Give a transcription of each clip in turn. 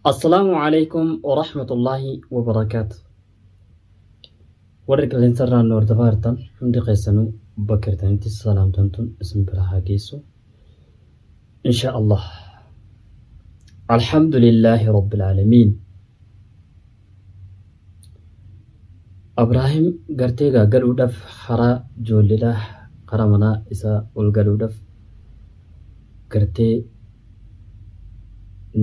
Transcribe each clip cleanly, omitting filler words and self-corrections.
السلام عليكم ورحمة الله وبركاته. ورك الانسان نور دفارتن حمد قيسنو بكرتن انت السلام تنتن اسم برها جيسو إن شاء الله. الحمد لله رب العالمين. إبراهيم قرتيغا قالوا دف حرا جولده قرمنا إسا والقالوا دف قرتي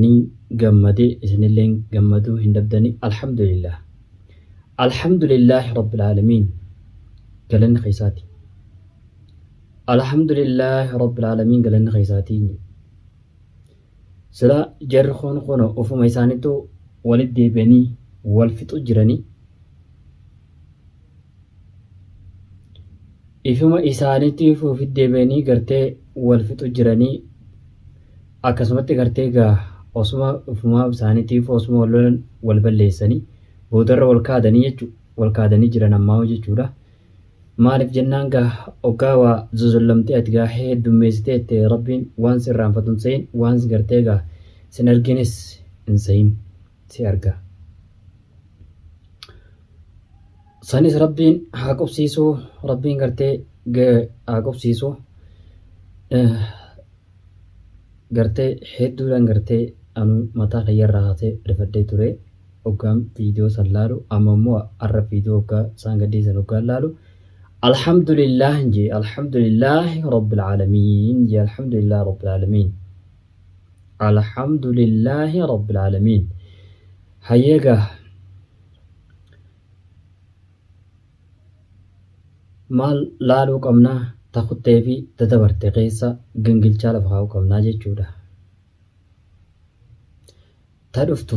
ni gammadee isinilleen gammaduu hin dabdani. Alhamdulillahi rabbil aalamiin galanni keessaati. Alhamdulillahi rabbil aalamiin galanni keessaati. Sila jarri kono ofuma isaaniitu walit deebi'anii wal fixu jiranii ifuma isaaniitiif ofit deebi'anii gartee wal fixu jiranii akkasumatti gartee gaa osuma ufuma isaaniitiif osuma wal balleessanii boodarra wal kaadanii jiran ammaa jechuudha. Maaliif jennaan gaa oggaa waa zuzullamtee ati gaa heddummeessitee itti rabbiin waan si irraanfatu hin se'in waan si gartee gaa sin argines hin se'in si arga. Sanis rabbiin haa qubsiisuu rabbiin gartee haa qubsiisuu gartee hedduudhaan gartee anu mataa kiyyaarraa haasee rifadhee ture hoggaan viidiyoo san laalu amma immoo har'a viidiyoo hoggaa isaan gadhiisan hoggaan laalu alhamdulillah jee alhamdulillahi rabbil aalamiin jee alhamdulillahi rabbil aalamiin alhamdulillahi rabbil aalamiin. Hayyeegaa maal laaluu qabnaa takuttee fi dadabarte keessa gingilchaa lafa kaa'uu qabnaa jechuudha. Ta dhuftu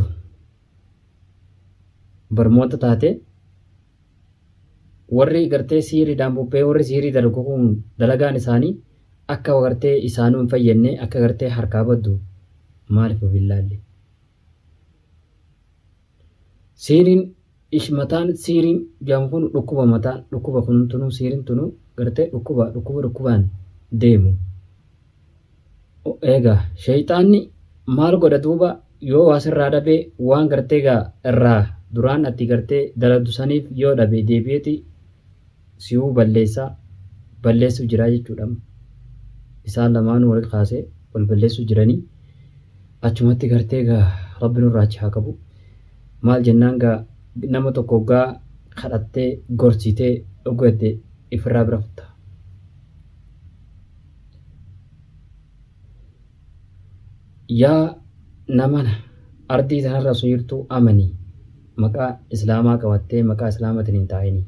barmoota taate warri gartee siiriidhaan bubbee warri siirii dalguun dalagaan isaanii akka gartee isaanuu hin fayyadne akka gartee harkaa baddu maaliif of ilaalle. Siiriin mataan siiriin jedhamu kun dhukkuba mataan dhukkuba kun tunuu siiriin tunuu gartee dhukkubaan deemu. Eegaa shayxaanni maal godha duuba yoo asirraa dhabee waan gartee gaa irraa duraan ati gartee dalagdu saniif yoo dhabee deebi'eeti si'uu balleessuu jiraa jechuudha. Isaan lamaan wal kaasee wal balleessuu jiranii achumatti gartee gaa rabbi nurraa achi haa qabu. Maal jennaan gaa nama tokko gaa kadhattee gorsitee dhugaatte ifirraa bira kutta. Yaa namana ardii sanarra suyirtuu amanii maqaa islaamaa qabattee maqaa islaamatiin hin taa'inii.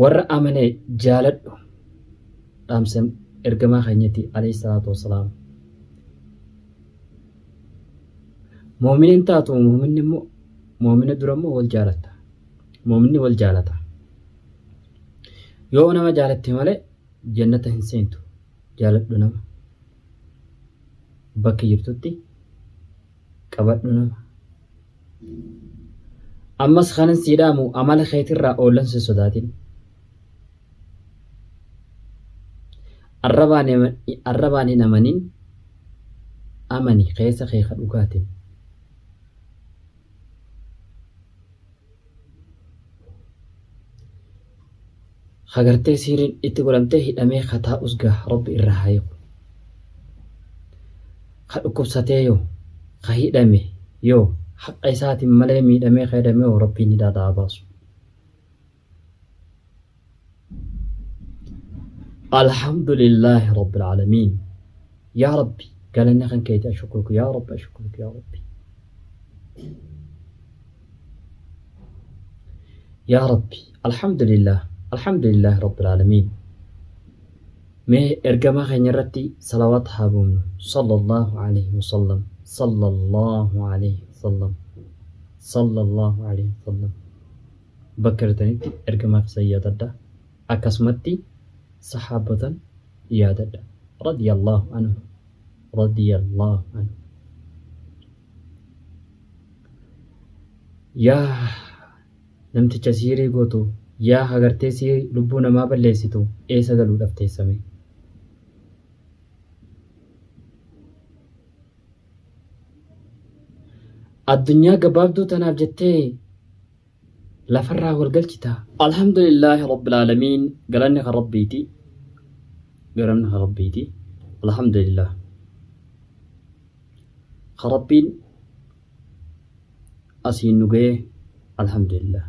Warra amanee jaaladhu dhaamsan ergamaa keenyatti alayhi salaatu wassalaam. Muuminiin taatu muuminni immoo muumina dura immoo wal jaalatta. Muuminni wal jaalata. Yoo nama jaalatte malee jannata hin seentu. Jaaladhu nama. Bakki jirtutti qabadhu nama. Ammas kanan siidhaamu amala keetirraa oollan si sodaatin. Arrabaan hin amanin amani keessa keeka dhugaatin. Hagartee siiriin itti godhamtee hidhamee kataa usgaa rabbi irraa haayiku. Ka dhukkubsatee yoo ka hidhame yoo haqa isaatiin malee miidhamee ka hidhame yoo rabbiin hidhaa baasu. Alhamdulillahi rabbil aalamiin. Yaa rabbi galanni kan keeti ashukruku yaa rabbi ashukruku yaa rabbi. Yaa rabbi alhamdulillah. Alhamdulillahi rabbil aalamiin. Mee ergamaa keenya irratti salawaat haa buufnu sallallahu alayhi wasallam sallallahu alayhi wasallam sallallahu alayhi wasallam. Bakka jirtanitti ergamaa keessan yaadadha akkasumatti sahaabatan yaadadha radiyallahu anhu radiyallahu anhu. Yaa namticha siirii gootu yaa hagartee siirii lubbuu namaa balleessitu eessa galuudhaaf teessame. addunyaa gabaabduu tanaaf jettee lafarraa wal galchita. Alhamdulillaahi rabbil aalamiin, galanni kan rabbiiti, galanni kan rabbiiti. Alhamdulillah, kan rabbiin asiin nu ga'e. Alhamdulillah,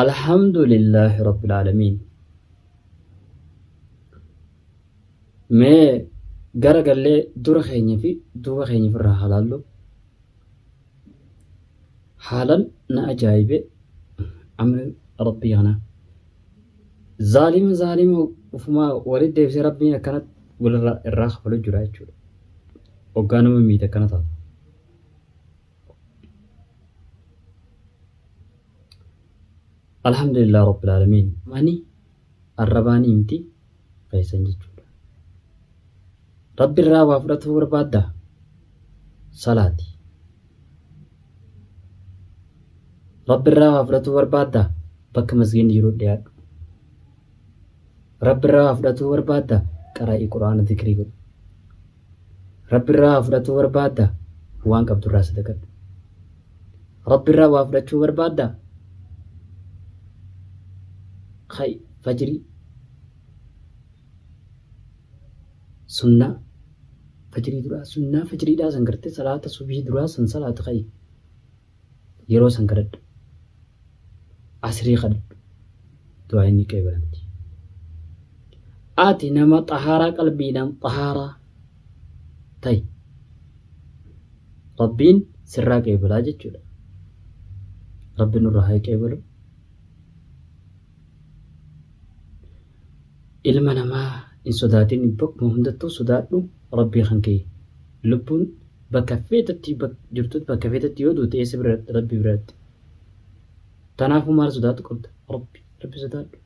alhamdulillaahi rabbil aalamiin. Mee gara gallee dura keenya fi duuba keenya irraa halaallu. Haalan na ajaa'ibe amri rabbii kana. Zaalima ufumaa walitti deebisee rabbiin akkanatti walirraa irraa kafalu jira jechuudha. Hoggaa nama miidha akkana taata. Alhamdulillah rabbil aalamiin. Mani arrabaanii miti keessan jechuudha. Rabbi irraa waa fudhatuu barbaadda salaati. Rabbi irraa waa fudhatuu barbaadda bakka masgiinni jiru dhiyaadhu. Rabbi irraa waa fudhatuu barbaadda qaraa'ii quraana zikrii godhu. Rabbi irraa waa fudhatuu barbaadda waan qabdu irraa sadaqadhu. Rabbi irraa waa fudhachuu barbaadda fajrii sunnaa fajrii duraa sunnaa fajriidhaa san gartee salaata subii duraa san salaata kai yeroo san kadhadhu. Asrii kadhadhu du'aa inni qeebalamti. Ati nama xahaaraa qalbiidhaan xahaaraa ta'i rabbiin sirraa qeebalaa jechuudha. Rabbiin nurraa haa qeebalu. Ilma namaa hin sodaatin, bakkuma hundattuu sodaadhu rabbii kan kee. Lubbuun bakka feetatti jirtutti bakka feetatti yoo duute eessa biratti rabbi biratti. Tanaafuu maal sodaatu qabda? Rabbi sodaadhu.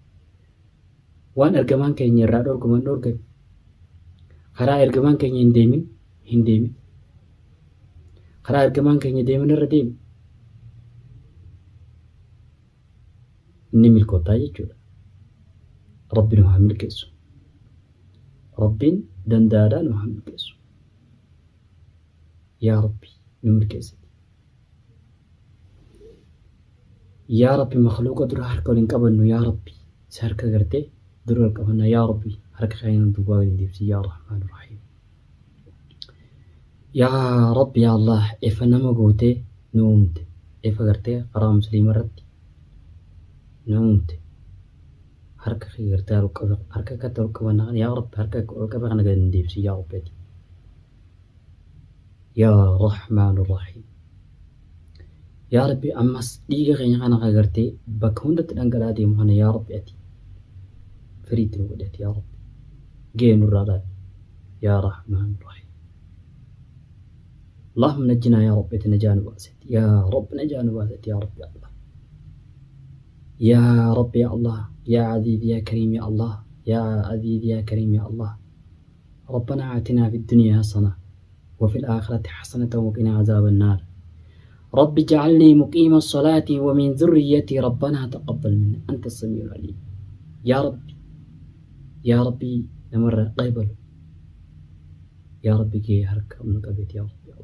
Waan ergamaan keenya irraa dhorgaman dhorgame. Karaa ergamaan keenya hin deemin. Karaa ergamaan keenya deeman irra deemi. Inni milkootaa jechuudha. Rabbi nu haa milkeessu. Rabbiin danda'aadhaan nu haa milkeessu. Yaa Rabbi nu milkeessi. Yaa Rabbi makhluuqa dura harka waliin qabannu yaa Rabbi. Si harka gartee dura wal qabanna yaa Rabbi. Harka keenya duwwaa waliin deebisi yaa Rahmaan Rahiim. Yaa Rabbi yaa Allah, ifa nama gootee nu uumte. Ifa gartee karaa musliima irratti nu uumte. harka gartee harka kata qabanna yaa Rabbi, harka qabanna gadi deebisi yaa Rabbi. Yaa Rahmaan Rahiim. Yaa Rabbi ammas dhiiga keenya kana gartee bakka hundatti dhangala'aa deemu kana yaa Rabbi ati firiitti nu godhate yaa Rabbi. Gee nurraa dhaabi yaa Rahmaan Rahiim. اللهم نجنا يا رب نجانا واسد يا رب نجانا واسد يا رب يا الله. يا رب يا الله، يا عزيز يا كريم يا الله، يا عزيز يا كريم يا الله. ربنا آتنا في الدنيا حسنة وفي الآخرة حسنة وقنا عذاب النار. رب اجعلني مقيم الصلاة ومن ذريتي ربنا تقبل منا أنت السميع العليم. يا ربي يا ربي نمر قبل يا ربي كي هرك من قبيت يا رب يا الله.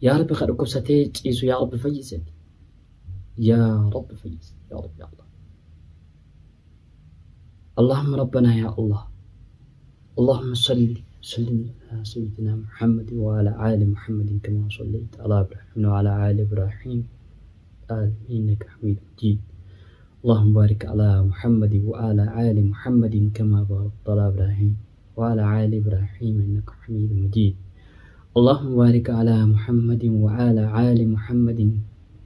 يا ربي خلقك ستيج إيسو يا رب فيزني يا رب فيز يا رب يا الله. اللهم ربنا يا الله، اللهم صل وسلم على سيدنا محمد وعلى آل محمد كما صليت على إبراهيم وعلى آل إبراهيم إنك حميد مجيد. اللهم بارك على محمد وعلى آل محمد كما باركت على إبراهيم وعلى آل إبراهيم إنك حميد مجيد. اللهم بارك على محمد وعلى آل محمد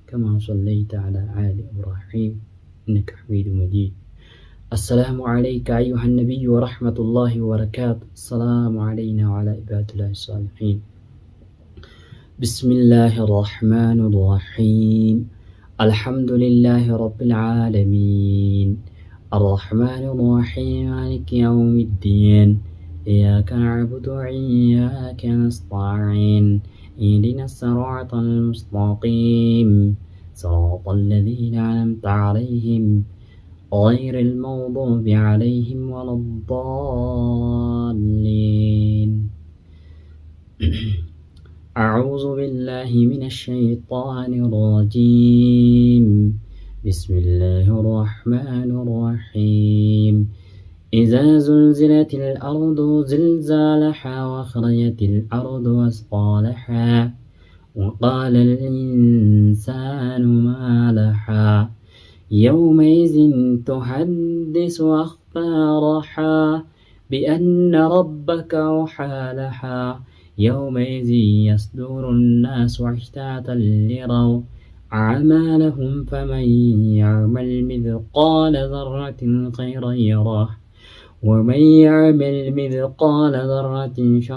كما صليت على آل إبراهيم إنك حميد مجيد. السلام عليك أيها النبي ورحمة الله وبركاته. السلام علينا وعلى عباد الله الصالحين. بسم الله الرحمن الرحيم. الحمد لله رب العالمين، الرحمن الرحيم، مالك يوم الدين، إياك نعبد وإياك نستعين، اهدنا الصراط المستقيم، صراط الذين أنعمت عليهم غير المغضوب عليهم ولا الضالين. أعوذ بالله من الشيطان الرجيم. بسم الله الرحمن الرحيم. إذا زلزلت الأرض زلزالها وأخرجت الأرض أثقالها وقال الإنسان ما لها يومئذ تحدث أخبارها بأن ربك أوحى لها يومئذ يصدر الناس أشتاتا ليروا أعمالهم فمن يعمل مثقال ذرة خيرا يره ومن يعمل مثقال ذرة شرا